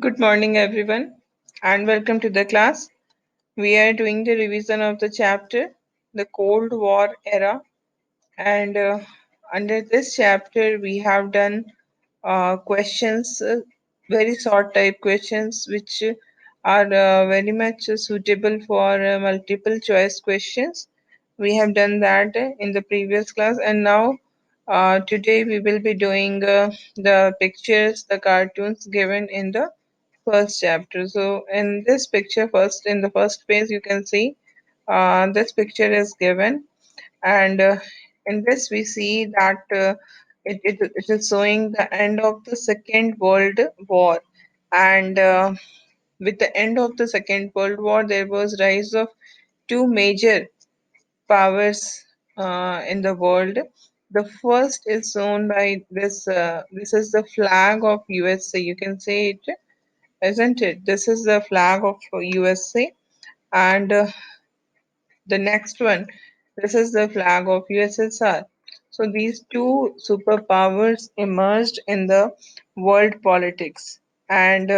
Good morning, everyone, and welcome to the class. We are doing the revision of the chapter, the Cold War era, and under this chapter, we have done questions, very short type questions, which are very much suitable for multiple choice questions. We have done that in the previous class, and now today we will be doing the pictures, the cartoons given in the first chapter. So in this picture, first in the first page, you can see this picture is given, and in this we see that it is showing the end of the Second World War, and with the end of the Second World War, there was rise of two major powers in the world. The first is shown by this. This is the flag of USA. You can say it, isn't it? This is the flag of USA, and the next one, this is the flag of USSR. So these two superpowers emerged in the world politics, and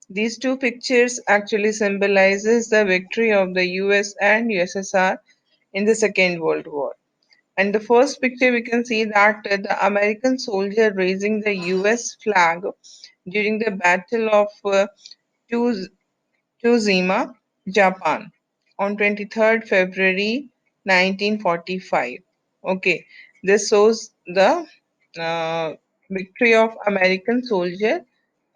these two pictures actually symbolizes the victory of the US and USSR in the Second World War. And the first picture we can see that the American soldier raising the US flag during the Battle of Tsushima, Japan, on 23rd February 1945. Okay, this shows the uh, victory of American soldier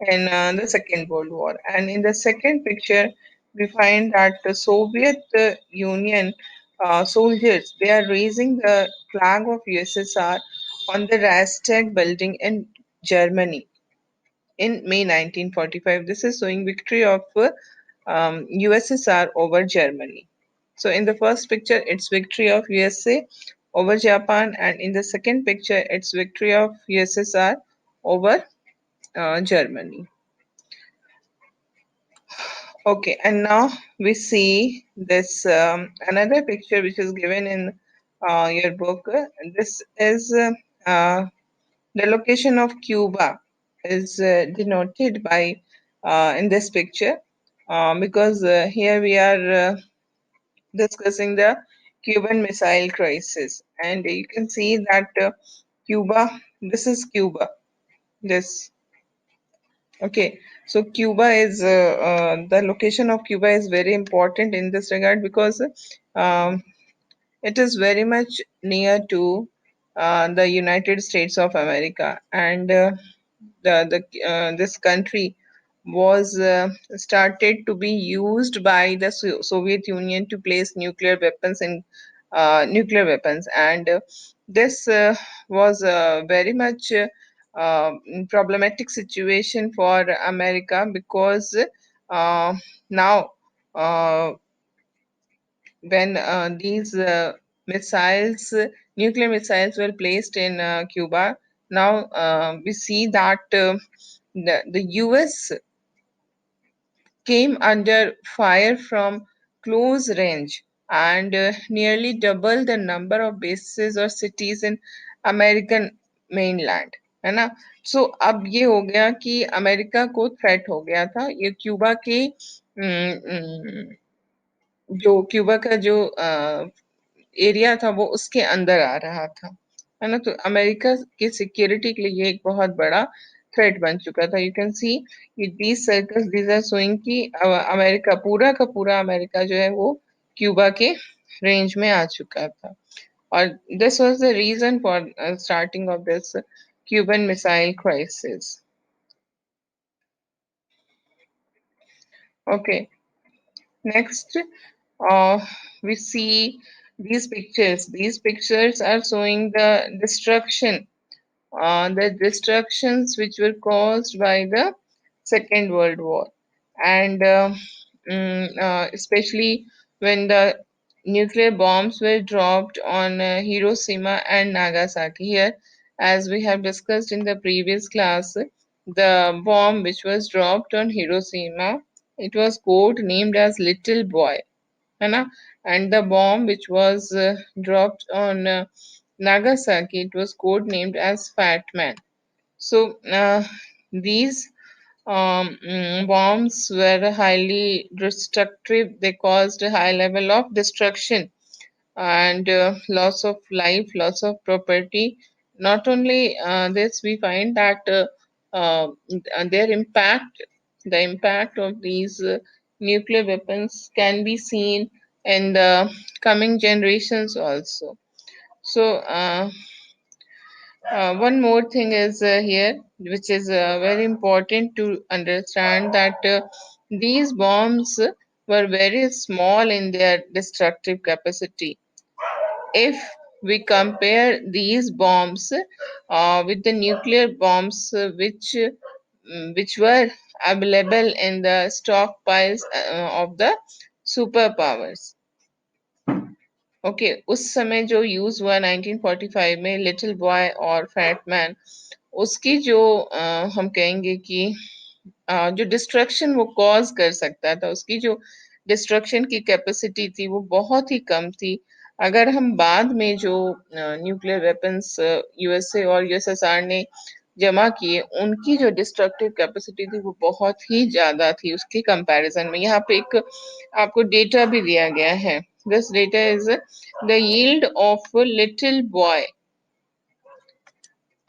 in the Second World War. And in the second picture, we find that the Soviet Union soldiers, they are raising the flag of USSR on the Reichstag building in Germany in May 1945. This is showing victory of USSR over Germany. So in the first picture, it's victory of USA over Japan, and in the second picture, it's victory of USSR over Germany. Okay, and now we see this another picture which is given in your book. This is the location of Cuba is denoted by in this picture because here we are discussing the Cuban Missile Crisis, and you can see that Cuba. This is Cuba. This okay. So Cuba is the location of Cuba is very important in this regard because um, it is very much near to the United States of America, and this country was started to be used by the Soviet Union to place nuclear weapons, and this was a very much problematic situation for America because uh, now. When these nuclear missiles, were placed in Cuba, now we see that the US came under fire from close range and nearly double the number of bases or cities in American mainland, है ना. सो अब ये हो गया कि America को threat हो गया था, ये क्यूबा के जो क्यूबा का जो एरिया था वो उसके अंदर आ रहा था, है ना. तो अमेरिका की सिक्योरिटी के लिए ये एक बहुत बड़ा थ्रेट बन चुका था. You can see these circles, these are showing कि अमेरिका पूरा का पूरा अमेरिका जो है वो क्यूबा के रेंज में आ चुका था. और this was the reason for starting of this Cuban missile crisis. Okay, next, uh, we see these pictures. These pictures are showing the destructions which were caused by the Second World War, and especially when the nuclear bombs were dropped on Hiroshima and Nagasaki. Here, as we have discussed in the previous class, the bomb which was dropped on Hiroshima, it was code named as Little Boy, है ना. And the bomb which was dropped on Nagasaki, it was code named as Fat Man. So these bombs were highly destructive. They caused a high level of destruction and loss of life, loss of property. Not only this, we find that their impact, the impact of these nuclear weapons can be seen in the coming generations also. So, one more thing is here, which is very important to understand that these bombs were very small in their destructive capacity. If we compare these bombs with the nuclear bombs which were available in the stockpiles of the superpowers. Okay उस समय जो use हुआ 1945 में little boy और fat man उसकी जो हम कहेंगे कि जो डिस्ट्रक्शन वो कॉज कर सकता था उसकी जो डिस्ट्रक्शन की कैपेसिटी थी वो बहुत ही कम थी अगर हम बाद में जो न्यूक्लियर वेपन्स यूएसए और यूएसएसआर ने जमा किए उनकी जो डिस्ट्रक्टिव कैपेसिटी थी वो बहुत ही ज्यादा थी उसके कंपैरिजन में यहाँ पे एक आपको डेटा भी दिया गया है this data is the yield of little boy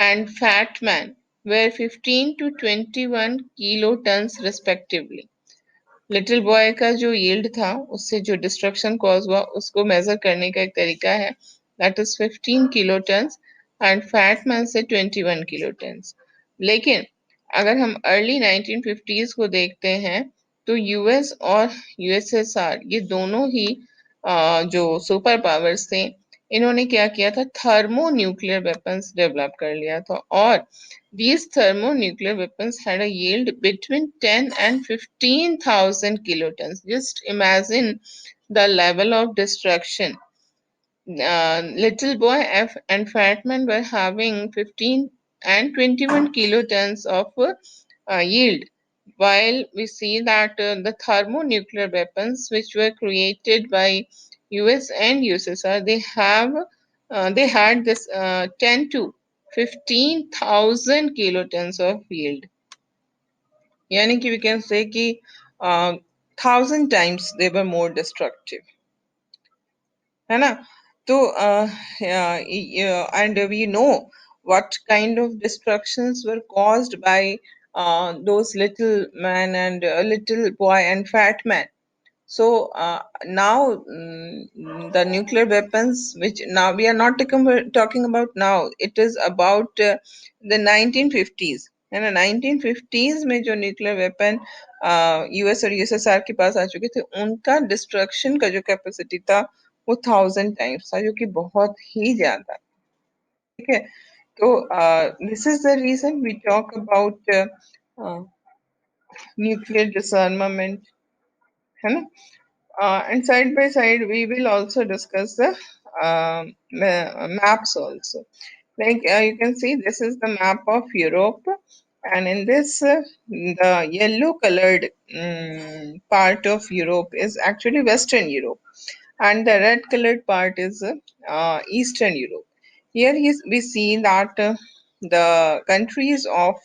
and fat man were 15 to 21 kilotons respectively. Little boy का जो यील्ड था उससे जो डिस्ट्रक्शन कॉज हुआ उसको मेजर करने का एक तरीका है that is 15 kilotons and fat man से 21 किलोटन्स लेकिन अगर हम अर्ली 1950s को देखते हैं तो यूएस और यूएसएसआर ये दोनों ही जो सुपर पावर्स थे इन्होंने क्या किया था थर्मो न्यूक्लियर वेपन्स डेवलप कर लिया था और these thermonuclear weapons had a yield between 10 and 15,000 kilotons. Just imagine the level of destruction. Little Boy F and Fat Man were having 15 and 21 kilotons of yield, while we see that the thermonuclear weapons, which were created by US and USSR, they had this 10 to 15,000 kilotons of yield. यानी कि we can say कि 1,000 times they were more destructive. है ना तो and we know what kind of destructions were caused by those little man and little boy and fat man so now the nuclear weapons which now we are not talking about now it is about the 1950s है ना 1950s में जो nuclear weapon US और USSR के पास आ चुके थे उनका destruction का जो कैपेसिटी था वो 1,000 times था जो कि बहुत ही ज्यादा ठीक है तो this is the reason we talk about nuclear disarmament है ना and side by side we will also discuss the maps also like you can see this is the map of Europe and in this the yellow colored part of Europe is actually Western Europe and the red colored part is Eastern Europe. Here we see that the countries of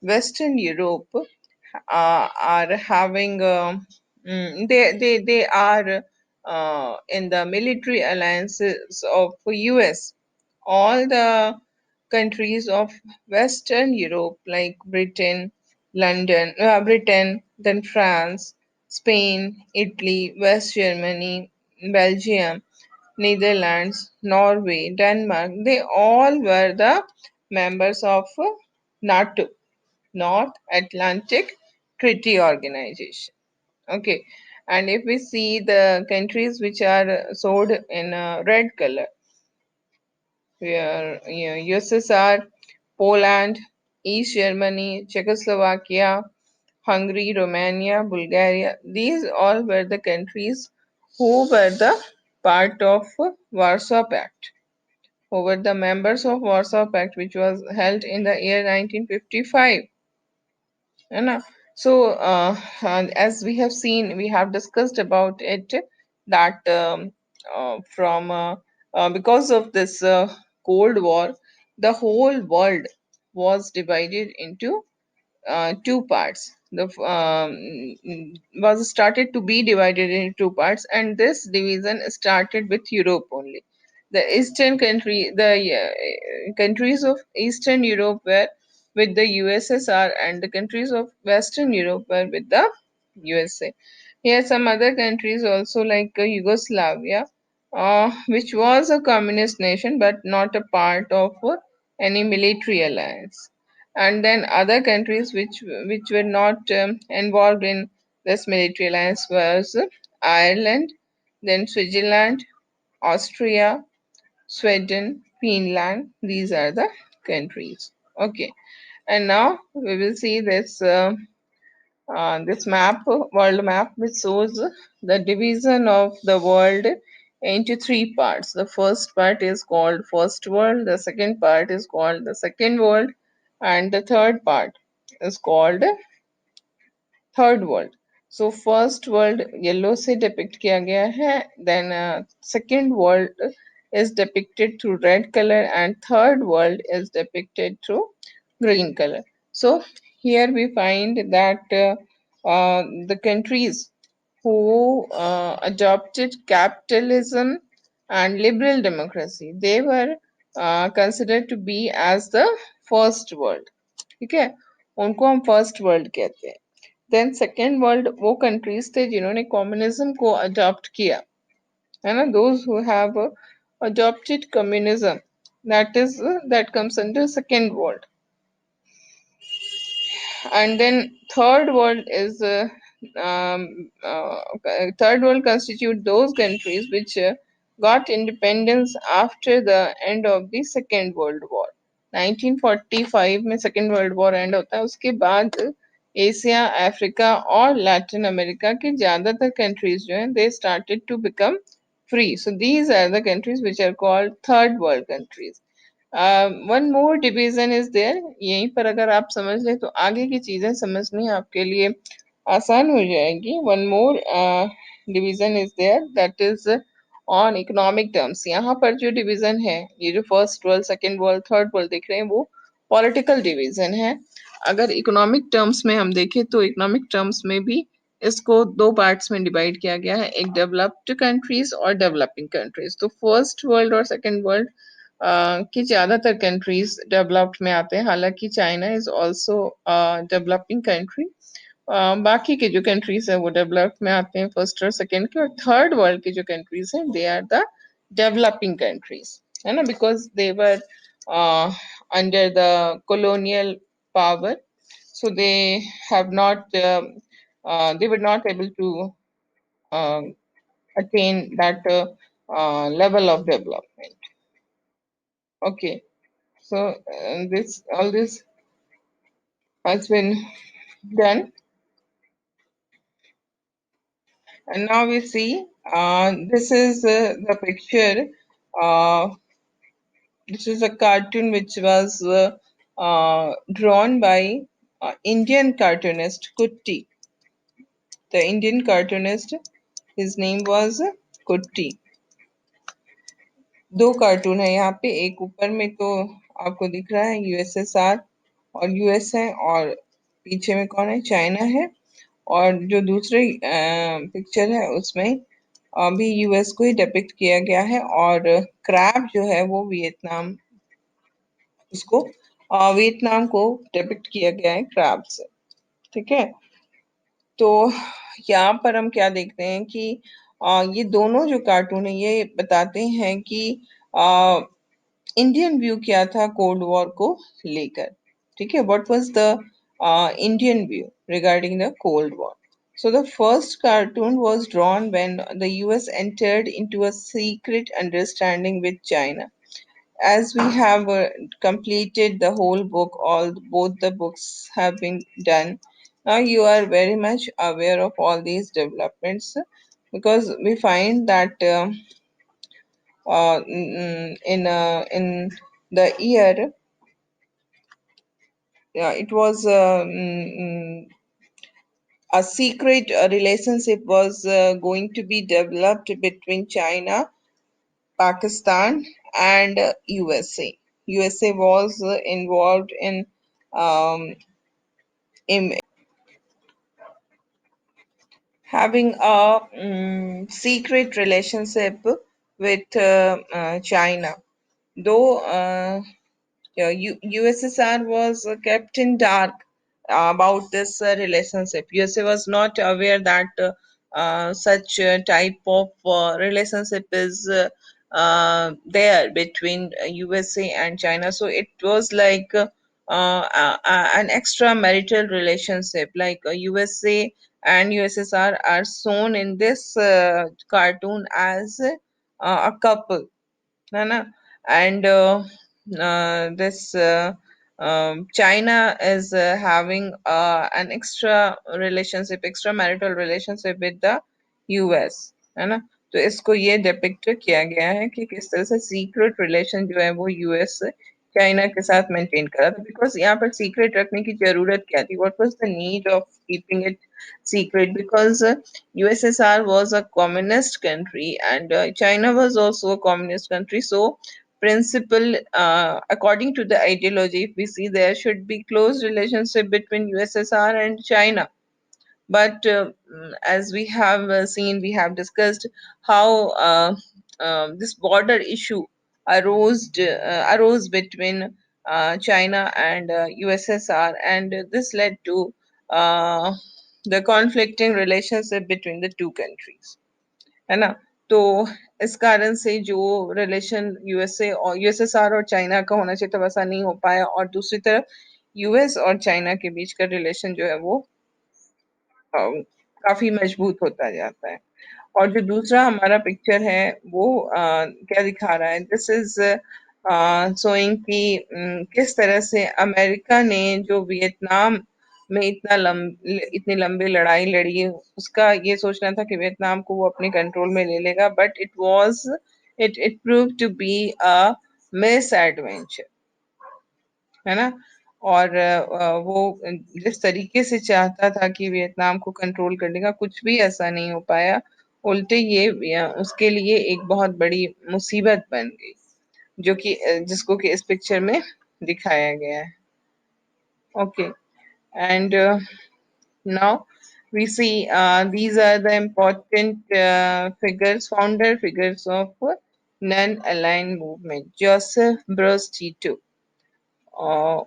Western Europe are having they are in the military alliances of US. All the countries of Western Europe like Britain, then France, Spain, Italy, West Germany, Belgium, Netherlands, Norway, Denmark, they all were the members of NATO, North Atlantic Treaty Organization. Okay, and if we see the countries which are showed in red color, where USSR, Poland, East Germany, Czechoslovakia, Hungary, Romania, Bulgaria, these all were the countries who were the part of Warsaw Pact, who were the members of Warsaw Pact, which was held in the year 1955. है ना so as we have seen we have discussed about it that from because of this cold war the whole world was divided into two parts. Was started to be divided into two parts, and this division started with Europe only. The eastern country, the countries of Eastern Europe were with the USSR, and the countries of Western Europe were with the USA. Here, some other countries also like Yugoslavia, which was a communist nation but not a part of any military alliance, and then other countries which were not involved in this military alliance was Ireland, then Switzerland, Austria, Sweden, Finland. These are the countries. Okay, and now we will see this map, world map, which shows the division of the world into three parts. The first part is called First World, the second part is called the Second World, and the third part is called Third World. So first world yellow से depict किया गया है, then second world is depicted through red color, and third world is depicted through green color. So here we find that the countries who adopted capitalism and liberal democracy, they were considered to be as the first world. ठीक है, उनको हम first world कहते हैं. Then second world वो countries थे जिन्होंने communism को अडॉप्ट किया, है ना, those who have adopted communism, that comes under second world. And then third world constitute those countries which got independence after the end of the second world war. 1945 में second world war and होता है, उसके बाद Asia, Africa और Latin America के ज्यादातर countries जो हैं they started to become free. So these are the countries which are called third world countries. One more division is there. यहीं पर अगर आप समझ लें तो आगे की चीजें समझनी आपके लिए आसान हो जाएगी. One more division is there, that is on economic terms. यहाँ पर जो डिवीजन है, ये जो first world, second world, third world दिख रहे हैं, वो पॉलिटिकल डिवीजन है. अगर इकोनॉमिक टर्म्स में हम देखें तो इकोनॉमिक टर्म्स में भी इसको दो पार्ट्स में डिवाइड किया गया है, एक डेवलप्ड कंट्रीज और डेवलपिंग कंट्रीज. तो फर्स्ट वर्ल्ड और सेकेंड वर्ल्ड कि ज़्यादातर कंट्रीज डेवलप्ड में आते हैं, हालांकि China is also developing country. बाकी के जो कंट्रीज हैं वो डेवलप्ड में आते हैं, फर्स्ट और सेकेंड के. और थर्ड वर्ल्ड की जो कंट्रीज हैं they are the developing countries, है ना, because they were under the colonial power, so they were not able to uh, attain that level of development. Okay, so this all this has been done, and now we see this is the picture. Uh, this is a cartoon which was drawn by Indian cartoonist Kutti. The Indian cartoonist, his name was Kutti. दो cartoon है यहाँ पे, एक ऊपर में तो आपको दिख रहा है यूएसएसआर और यूएस है, और पीछे में कौन है, चाइना है. और जो दूसरे पिक्चर है उसमें अभी यूएस को ही डिपिक्ट किया गया है, और क्रैब जो है वो वियतनाम, उसको वियतनाम को डिपिक्ट किया गया है क्रैब से. ठीक है, तो यहाँ पर हम क्या देखते हैं कि ये दोनों जो कार्टून है ये बताते हैं कि इंडियन व्यू क्या था कोल्ड वॉर को लेकर. ठीक है, what was the Indian view regarding the cold war. So the first cartoon was drawn when the US entered into a secret understanding with China. As we have completed the whole book, all both the books have been done. Now you are very much aware of all these developments, because we find that in the year, yeah, it was a secret relationship was going to be developed between China, Pakistan, and USA. USA was involved in um, im- having a secret relationship with China. Though USSR was kept in dark about this relationship. USA was not aware that such type of relationship is there between USA and China. So it was like an extramarital relationship, like USA and USSR are shown in this cartoon as a couple, है ना? And this China is having an extramarital relationship with the US, है ना? तो इसको ये depict किया गया है कि किस तरह से सीक्रेट रिलेशन जो है वो यूएस चाइना के साथ मेंटेन करा था, बिकॉज यहाँ पर सीक्रेट रखने की जरूरत क्या थी? What was the need of keeping it secret? Because USSR was a communist country and China was also a communist country. So, principle, according to the ideology, if we see, there should be close relationship between USSR and China. But as we have seen, we have discussed how this border issue arose between China and USSR, and this led to uh, the conflicting relationship between the two countries, है ना? तो इस कारण से जो relation USA और USSR और China का होना चाहिए था वैसा नहीं हो पाया, और दूसरी तरफ यूएस और चाइना के बीच का रिलेशन जो है वो काफी मजबूत होता जाता है। और जो दूसरा हमारा पिक्चर है वो क्या दिखा रहा है? दिस इज शोइंग कि किस तरह से अमेरिका ने जो वियतनाम में इतनी लंबी लड़ाई लड़ी, उसका ये सोचना था कि वियतनाम को वो अपने कंट्रोल में ले लेगा, but it prove to be a misadventure, है ना? और वो जिस तरीके से चाहता था कि वियतनाम को कंट्रोल करने का, कुछ भी ऐसा नहीं हो पाया। उल्टे ये उसके लिए एक बहुत बड़ी मुसीबत बन गई, जो कि जिसको कि इस पिक्चर में दिखाया गया है। Okay, and now we see these are the important founder figures of non-aligned movement. Joseph Broz Tito. Uh,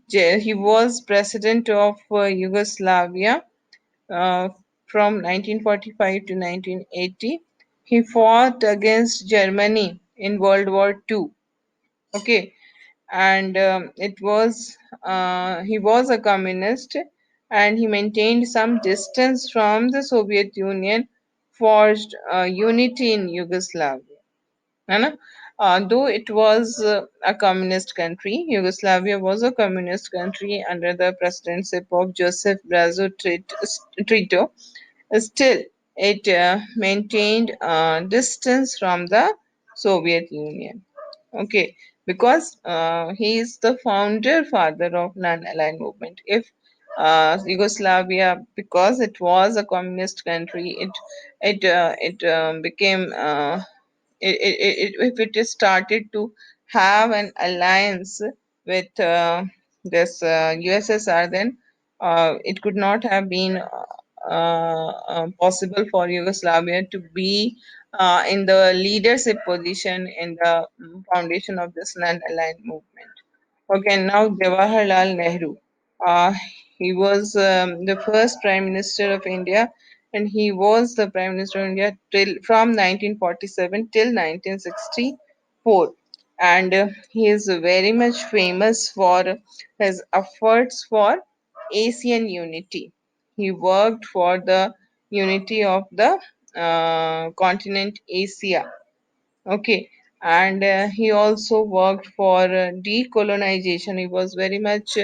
he was president of Yugoslavia uh, from 1945 to 1980. He fought against Germany in World War II. Okay, and it was he was a communist, and he maintained some distance from the Soviet Union, forged unity in Yugoslavia. है ना? Though it was a communist country, Yugoslavia was a communist country under the presidency of Joseph Brazo Tito. Still, it maintained distance from the Soviet Union. Okay, because he is the founder father of non-aligned movement. If Yugoslavia, because it was a communist country, it became if it is started to have an alliance with this USSR, then it could not have been possible for Yugoslavia to be in the leadership position in the foundation of this non-aligned movement. Okay, now Jawaharlal Nehru. Uh, he was the first Prime Minister of India, and he was the Prime Minister of India till from 1947 till 1964. And he is very much famous for his efforts for Asian unity. He worked for the unity of the continent Asia. Okay, and he also worked for decolonization. He was very much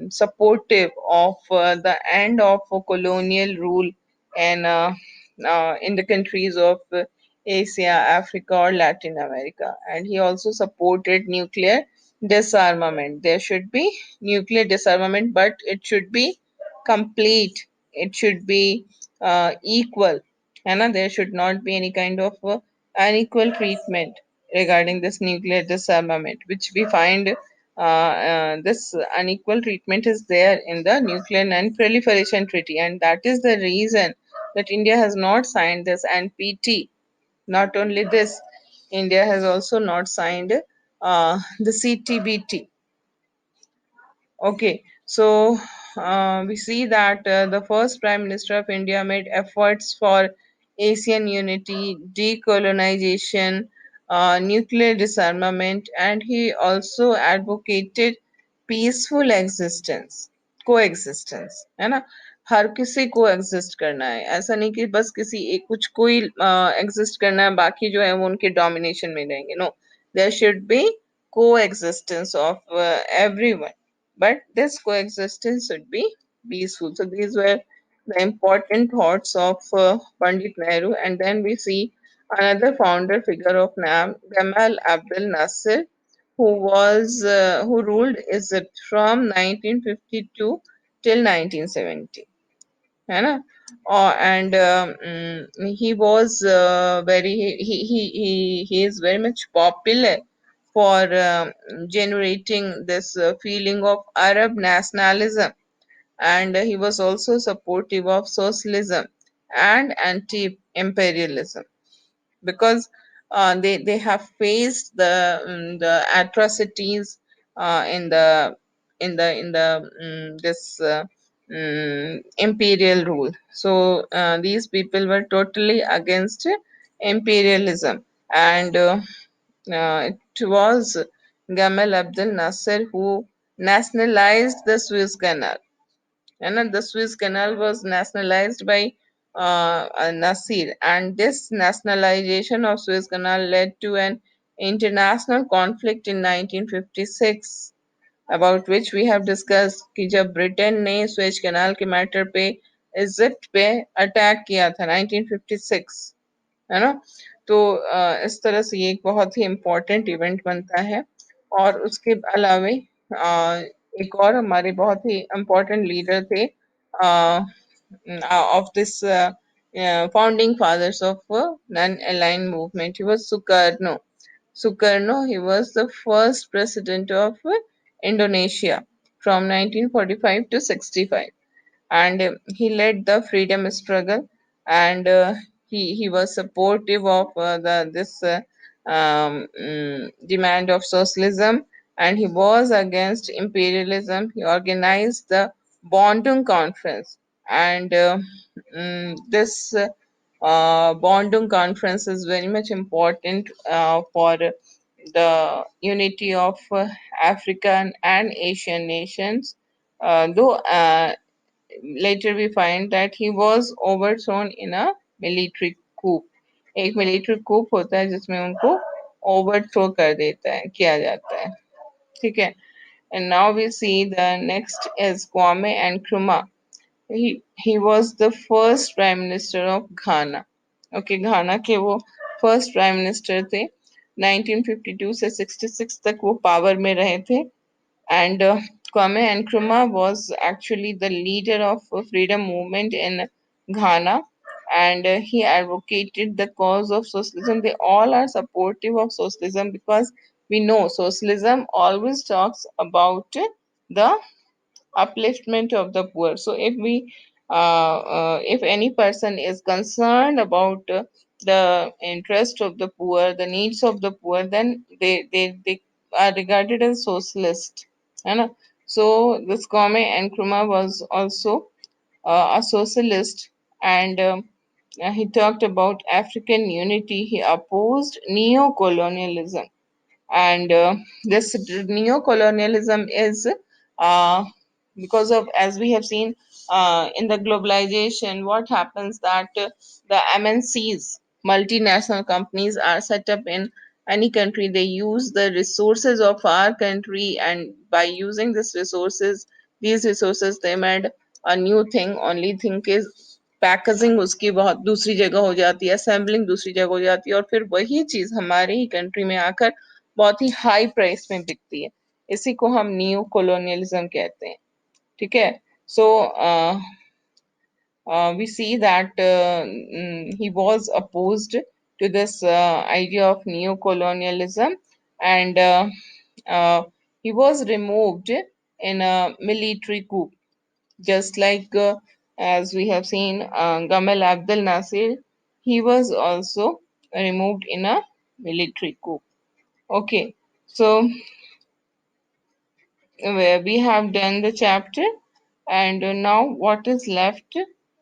supportive of the end of colonial rule and in the countries of Asia, Africa, or Latin America. And he also supported nuclear disarmament. There should be nuclear disarmament, but it should be complete. It should be equal, है ना? There should not be any kind of unequal treatment regarding this nuclear disarmament, which we find this unequal treatment is there in the Nuclear Non-Proliferation Treaty, and that is the reason that India has not signed this NPT. Not only this, India has also not signed the CTBT. Okay, so we see that the first Prime Minister of India made efforts for Asian unity, decolonization, nuclear disarmament, and he also advocated peaceful existence, coexistence, है ना? हर किसी को exist करना है, ऐसा नहीं कि बस किसी एक कुछ कोई एग्जिस्ट करना है, बाकी जो है वो उनके डोमिनेशन में रहेंगे. No, there should be coexistence of everyone, but this coexistence should be peaceful. So these were the important thoughts of Pandit Nehru. And then we see another founder figure of NAM, Gamal Abdel Nasser, who ruled Egypt from 1952 till 1970. है ना? And he was very he is very much popular for generating this feeling of Arab nationalism, and he was also supportive of socialism and anti-imperialism, because they have faced the atrocities in the this imperial rule. So these people were totally against imperialism, and it was Gamal Abdel Nasser who nationalized the Suez Canal, and the Suez Canal was nationalized by Nasir, and this nationalization of Suez Canal led to an international conflict in 1956, about which we have discussed कि जब Britain ने Suez canal के matter पे Egypt पे attack किया था 1956, है ना? तो इस तरह से ये एक बहुत ही इम्पोर्टेंट इवेंट बनता है. और उसके अलावे एक और हमारे बहुत ही इम्पोर्टेंट लीडर थे of this founding fathers of non-aligned movement. He was Sukarno. Sukarno, he was the first president of Indonesia from 1945 to 65, and he led the freedom struggle, and he was supportive of the this demand of socialism, and he was against imperialism. He organized the Bandung Conference, and this Bandung Conference is very much important for the unity of African and Asian nations, though later we find that he was overthrown in a military coup. एक military कूप होता है जिसमें उनको overthrow कर देता है किया जाता है. ठीक है. And now we see the next is Kwame Nkrumah. He was the first prime minister of Ghana. Okay, घाना के वो फर्स्ट प्राइम मिनिस्टर थे. 1952 से 66 तक वो पावर में रहे थे. And Kwame Nkrumah was actually the leader of freedom movement in Ghana, and he advocated the cause of socialism. They all are supportive of socialism because we know socialism always talks about the upliftment of the poor. So if any person is concerned about the interest of the poor, the needs of the poor, then they are regarded as socialist. है ना? So this Kwame Nkrumah was also a socialist, and he talked about African unity. He opposed neo-colonialism, and this neo-colonialism is uh, because of, as we have seen in the globalization, what happens that the MNCs, multinational companies, are set up in any country. They use the resources of our country, and by using these resources they made a new thing. Only thing is packaging उसकी बहुत दूसरी जगह हो जाती है, assembling दूसरी जगह हो जाती है, और फिर वही चीज हमारे ही कंट्री में आकर बहुत ही हाई प्राइस में बिकती है. इसी को हम न्यू कॉलोनियलिज्म कहते हैं. ठीक है. सो we see that he was opposed to this idea of neo-colonialism, and uh, he was removed in a military coup, just like as we have seen Gamal Abdel Nasser, he was also removed in a military coup. Okay, so we have done the chapter and now what is left,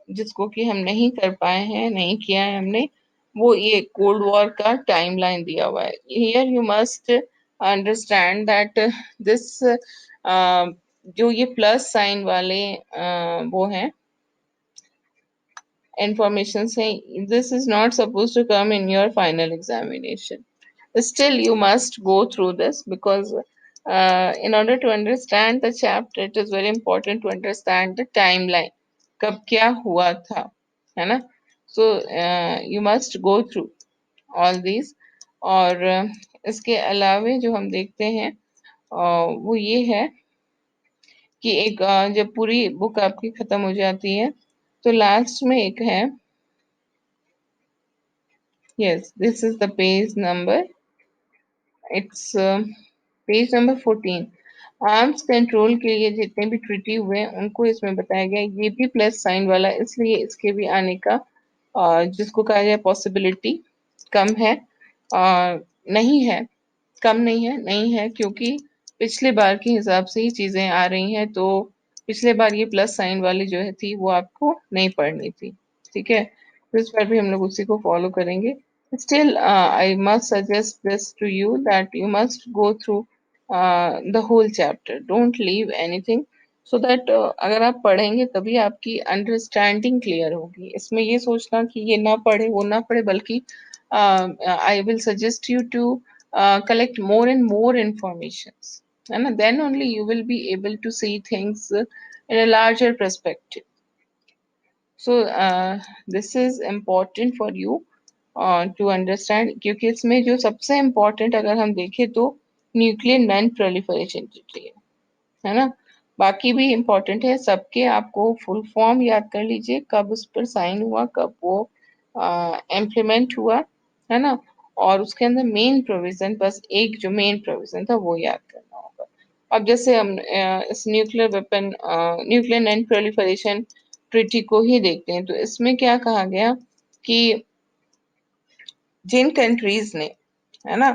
जिसको कि हम नहीं कर पाए हैं, नहीं किया है हमने, वो ये कोल्ड वॉर का टाइमलाइन दिया हुआ है. Here you must understand that this जो ये प्लस साइन वाले वो हैं information saying this is not supposed to come in your final examination. Still, you must go through this because in order to understand the chapter, it is very important to understand the timeline. कब क्या हुआ था, है ना? So you must go through all these. और इसके अलावे जो हम देखते हैं वो ये है कि एक जब पूरी बुक आपकी खत्म हो जाती है तो लास्ट में एक है. Yes, this is the page number. It's page number 14. Arms control के लिए जितने भी ट्रीटी हुए हैं उनको इसमें बताया गया. ये भी प्लस साइन वाला, इसलिए इसके भी आने का जिसको कहा जाए पॉसिबिलिटी कम है. नहीं है, कम नहीं है, नहीं है, क्योंकि पिछले बार के हिसाब से ही चीजें आ रही हैं. तो पिछले बार ये प्लस साइन वाली जो है थी वो आपको नहीं पढ़नी थी. ठीक है, तो इस बार भी हम लोग उसी को फॉलो करेंगे. Still, I must suggest this to you that you must go through the whole chapter. Don't leave anything so that अगर आप पढ़ेंगे तभी आपकी अंडरस्टैंडिंग क्लियर होगी. इसमें ये सोचना कि ये ना पढ़े वो ना पढ़े, बल्कि I will suggest you to collect more and more informations. And then only you will be able to see things in a larger perspective. So this is important for you to understand, क्योंकि इसमें जो सबसे important अगर हम देखें तो nuclear non proliferation treaty है ना. बाकी भी इम्पोर्टेंट है सबके. आपको फुल फॉर्म याद कर लीजिए, कब उस पर साइन हुआ, कब वो इम्प्लीमेंट हुआ, है ना. और उसके अंदर मेन प्रोविजन, बस एक जो मेन प्रोविजन था वो याद करना होगा. अब जैसे हम इस nuclear weapon nuclear non proliferation treaty को ही देखते हैं, तो इसमें क्या कहा गया कि जिन कंट्रीज ने, है ना,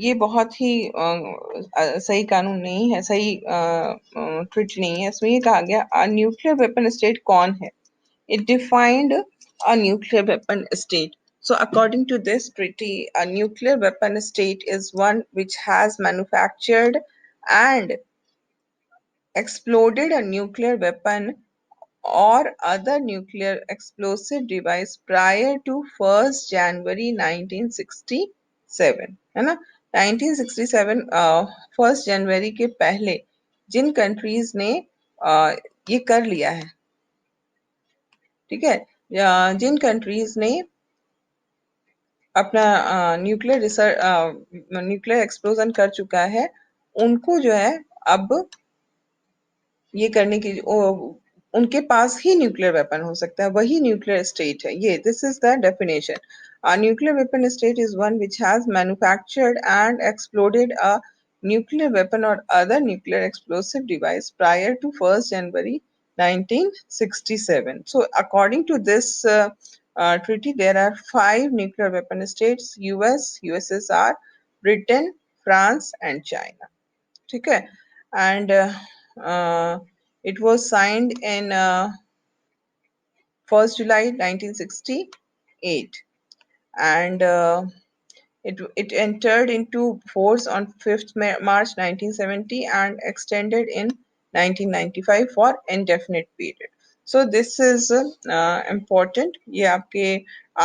ये बहुत ही सही कानून नहीं है, सही ट्रीटी नहीं है. इसमें ये कहा गया न्यूक्लियर वेपन स्टेट कौन है. It defined a nuclear weapon state. So, according to this treaty, a nuclear weapon state is one which has manufactured and exploded a nuclear weapon or other nuclear explosive device prior to 1st January 1967, है ना. 1967 1st जनवरी के पहले जिन countries ने ये कर लिया है, ठीक है, जिन कंट्रीज ने अपना न्यूक्लियर रिसर्च न्यूक्लियर एक्सप्लोजन कर चुका है, उनको जो है अब ये करने की उनके पास ही न्यूक्लियर वेपन हो सकता है, वही न्यूक्लियर स्टेट है ये. This is the definition. A nuclear weapon state is one which has manufactured and exploded a nuclear weapon or other nuclear explosive device prior to 1st January 1967. So, according to this treaty, there are 5 nuclear weapon states: US, USSR, Britain, France, and China. ठीक है. And it was signed in 1st July 1968, and it entered into force on 5th March 1970 and extended in 1995 for indefinite period. So this is important. ये आपके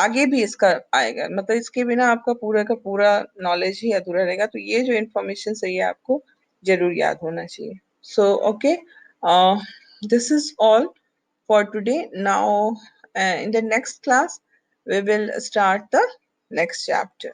आगे भी इसका आएगा, मतलब इसके बिना आपका पूरा का पूरा नॉलेज ही अधूरा रहेगा. तो ये जो इन्फॉर्मेशन चाहिए आपको जरूर याद होना चाहिए. So okay, this is all for today. Now in the next class we will start the next chapter.